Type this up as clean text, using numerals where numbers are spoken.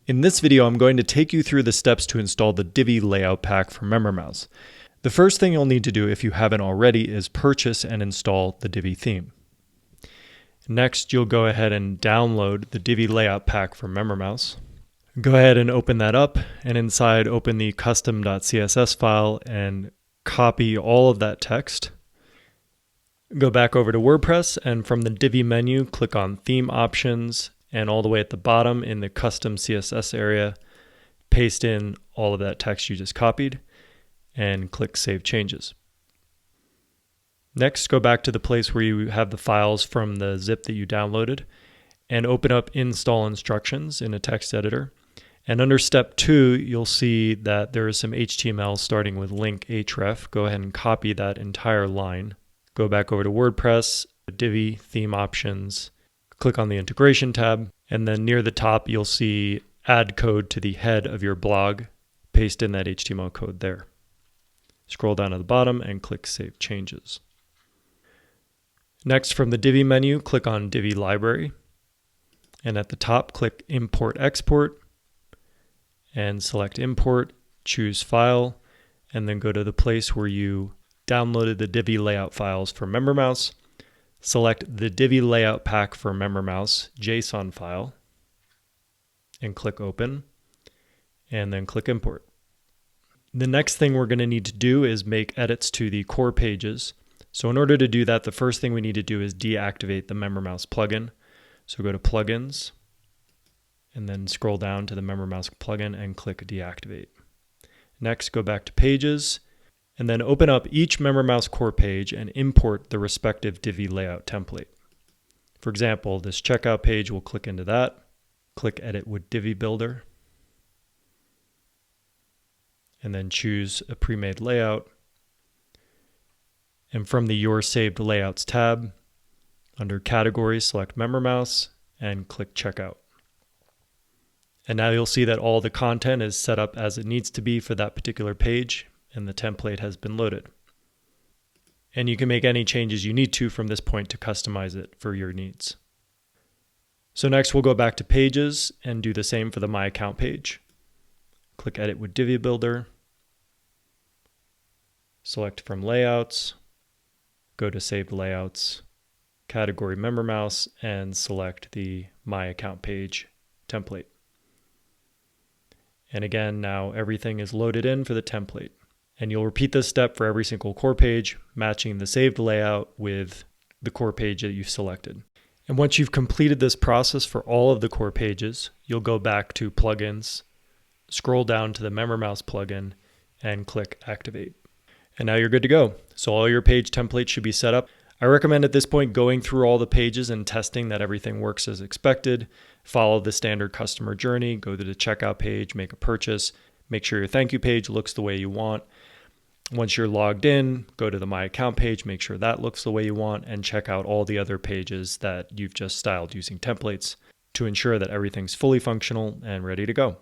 In this video, I'm going to take you through the steps to install the Divi layout pack for MemberMouse. The first thing you'll need to do if you haven't already is purchase and install the Divi theme. Next, you'll go ahead and download the Divi layout pack for MemberMouse. Go ahead and open that up, and inside open the custom.css file and copy all of that text. Go back over to WordPress, and from the Divi menu, click on Theme Options, and all the way at the bottom in the Custom CSS area, paste in all of that text you just copied, and click Save Changes. Next, go back to the place where you have the files from the zip that you downloaded, and open up Install Instructions in a text editor. And under Step 2, you'll see that there is some HTML starting with link href. Go ahead and copy that entire line. Go back over to WordPress, Divi, Theme Options, click on the Integration tab, and then near the top you'll see Add Code to the head of your blog. Paste in that HTML code there. Scroll down to the bottom and click Save Changes. Next, from the Divi menu, click on Divi Library, and at the top click Import Export, and select Import, choose File, and then go to the place where you downloaded the Divi layout files for MemberMouse. Select the Divi layout pack for MemberMouse JSON file and click Open, and then click Import. The next thing we're going to need to do is make edits to the core pages. So in order to do that, the first thing we need to do is deactivate the MemberMouse plugin. So go to Plugins, and then scroll down to the MemberMouse plugin and click Deactivate. Next, go back to Pages, and then open up each MemberMouse core page and import the respective Divi layout template. For example, this checkout page, we'll click into that, click Edit with Divi Builder, and then choose a pre-made layout. And from the Your Saved Layouts tab, under Categories, select MemberMouse and click Checkout. And now you'll see that all the content is set up as it needs to be for that particular page, and the template has been loaded. And you can make any changes you need to from this point to customize it for your needs. So next we'll go back to Pages and do the same for the My Account page. Click Edit with Divi Builder, select from Layouts, go to Saved Layouts, Category MemberMouse, and select the My Account page template. And again, now everything is loaded in for the template. And you'll repeat this step for every single core page, matching the saved layout with the core page that you've selected. And once you've completed this process for all of the core pages, you'll go back to Plugins, scroll down to the MemberMouse plugin, and click Activate. And now you're good to go. So all your page templates should be set up. I recommend at this point going through all the pages and testing that everything works as expected. Follow the standard customer journey, go to the checkout page, make a purchase, make sure your thank you page looks the way you want. Once you're logged in, go to the My Account page, make sure that looks the way you want, and check out all the other pages that you've just styled using templates to ensure that everything's fully functional and ready to go.